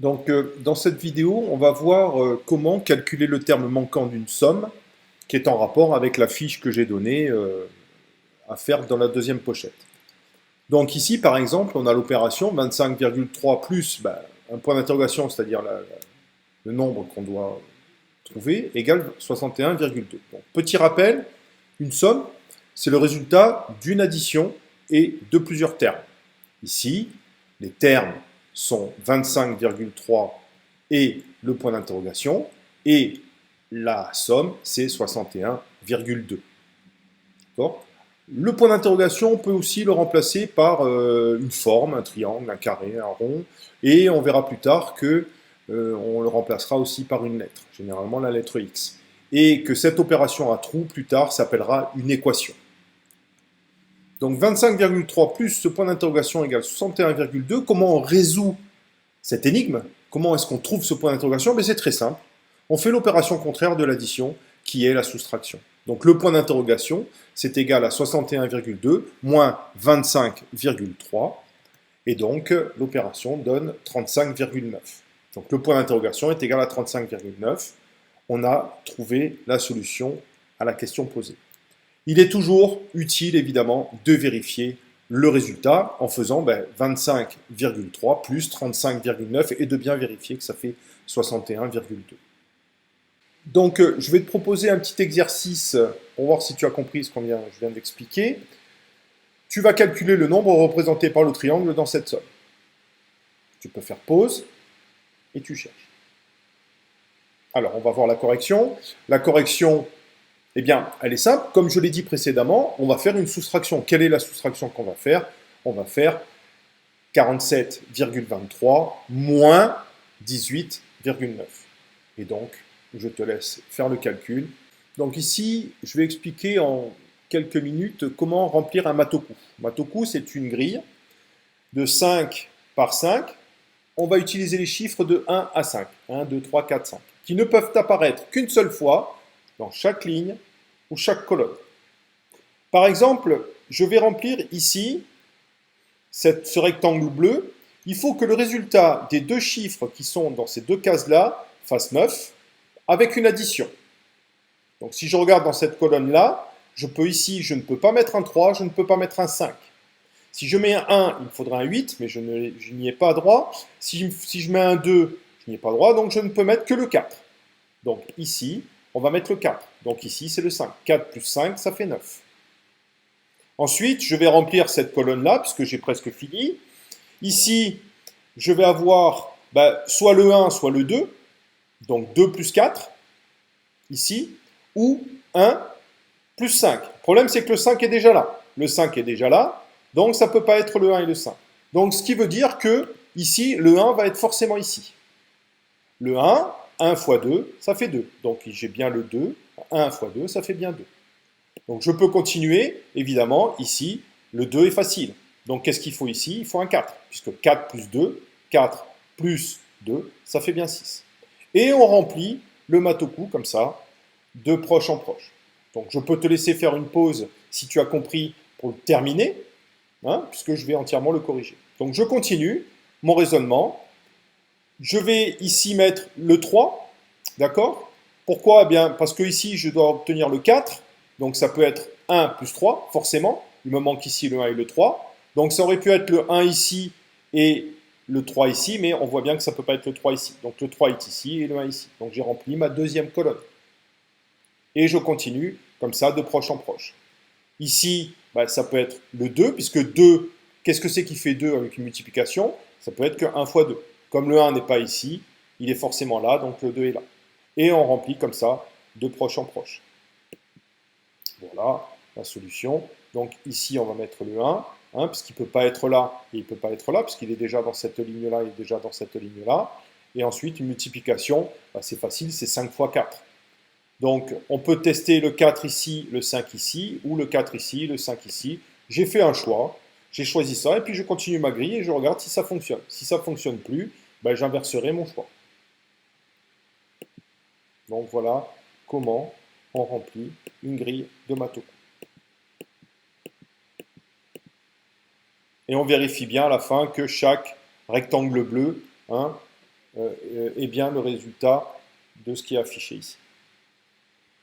Donc, dans cette vidéo, on va voir comment calculer le terme manquant d'une somme qui est en rapport avec la fiche que j'ai donnée à faire dans la deuxième pochette. Donc ici, par exemple, on a l'opération 25,3 plus un point d'interrogation, c'est-à-dire le nombre qu'on doit trouver, égale 61,2. Donc, petit rappel, une somme, c'est le résultat d'une addition et de plusieurs termes. Ici, les termes sont 25,3 et le point d'interrogation, et la somme, c'est 61,2. D'accord ? Le point d'interrogation, on peut aussi le remplacer par une forme, un triangle, un carré, un rond, et on verra plus tard que on le remplacera aussi par une lettre, généralement la lettre X. Et que cette opération à trous, plus tard, s'appellera une équation. Donc 25,3 plus ce point d'interrogation égale 61,2. Comment on résout cette énigme? Comment est-ce qu'on trouve ce point d'interrogation? C'est très simple. On fait l'opération contraire de l'addition, qui est la soustraction. Donc le point d'interrogation, c'est égal à 61,2 moins 25,3. Et donc l'opération donne 35,9. Donc le point d'interrogation est égal à 35,9. On a trouvé la solution à la question posée. Il est toujours utile, évidemment, de vérifier le résultat en faisant 25,3 plus 35,9 et de bien vérifier que ça fait 61,2. Donc, je vais te proposer un petit exercice pour voir si tu as compris ce je viens d'expliquer. Tu vas calculer le nombre représenté par le triangle dans cette somme. Tu peux faire pause et tu cherches. Alors, on va voir la correction. La correction, eh bien, elle est simple. Comme je l'ai dit précédemment, on va faire une soustraction. Quelle est la soustraction qu'on va faire? On va faire 47,23 moins 18,9. Et donc, je te laisse faire le calcul. Donc ici, je vais expliquer en quelques minutes comment remplir un matoku. Matoku, c'est une grille de 5 par 5. On va utiliser les chiffres de 1 à 5. 1, 2, 3, 4, 5. Qui ne peuvent apparaître qu'une seule fois dans chaque ligne ou chaque colonne. Par exemple, je vais remplir ici ce rectangle bleu. Il faut que le résultat des deux chiffres qui sont dans ces deux cases-là fasse 9 avec une addition. Donc si je regarde dans cette colonne-là, je ne peux pas mettre un 3, je ne peux pas mettre un 5. Si je mets un 1, il me faudra un 8, mais je n'y ai pas droit. Si je mets un 2, je n'y ai pas droit, donc je ne peux mettre que le 4. Donc ici, on va mettre le 4. Donc ici, c'est le 5. 4 plus 5, ça fait 9. Ensuite, je vais remplir cette colonne-là, puisque j'ai presque fini. Ici, je vais avoir soit le 1, soit le 2. Donc 2 plus 4, ici, ou 1 plus 5. Le problème, c'est que le 5 est déjà là. Le 5 est déjà là, donc ça ne peut pas être le 1 et le 5. Donc ce qui veut dire que, ici, le 1 va être forcément ici. Le 1 fois 2, ça fait 2. Donc j'ai bien le 2. 1 fois 2, ça fait bien 2. Donc je peux continuer, évidemment, ici, le 2 est facile. Donc qu'est-ce qu'il faut ici? Il faut un 4, puisque 4 plus 2, 4 plus 2, ça fait bien 6. Et on remplit le matoku comme ça, de proche en proche. Donc je peux te laisser faire une pause si tu as compris pour le terminer, puisque je vais entièrement le corriger. Donc je continue mon raisonnement. Je vais ici mettre le 3, d'accord? Pourquoi? Eh bien, parce que ici, je dois obtenir le 4, donc ça peut être 1 plus 3, forcément. Il me manque ici le 1 et le 3. Donc ça aurait pu être le 1 ici et le 3 ici, mais on voit bien que ça ne peut pas être le 3 ici. Donc le 3 est ici et le 1 ici. Donc j'ai rempli ma deuxième colonne. Et je continue comme ça, de proche en proche. Ici, ça peut être le 2, puisque 2, qu'est-ce que c'est qui fait 2 avec une multiplication? Ça peut être que 1 fois 2. Comme le 1 n'est pas ici, il est forcément là, donc le 2 est là. Et on remplit comme ça, de proche en proche. Voilà la solution. Donc ici, on va mettre le 1, puisqu'il ne peut pas être là, et il ne peut pas être là, puisqu'il est déjà dans cette ligne-là, il est déjà dans cette ligne-là. Et ensuite, une multiplication, c'est facile, c'est 5 fois 4. Donc, on peut tester le 4 ici, le 5 ici, ou le 4 ici, le 5 ici. J'ai fait un choix, j'ai choisi ça, et puis je continue ma grille et je regarde si ça fonctionne. Si ça ne fonctionne plus, j'inverserai mon choix. Donc voilà comment on remplit une grille de Matoku. Et on vérifie bien à la fin que chaque rectangle bleu est bien le résultat de ce qui est affiché ici.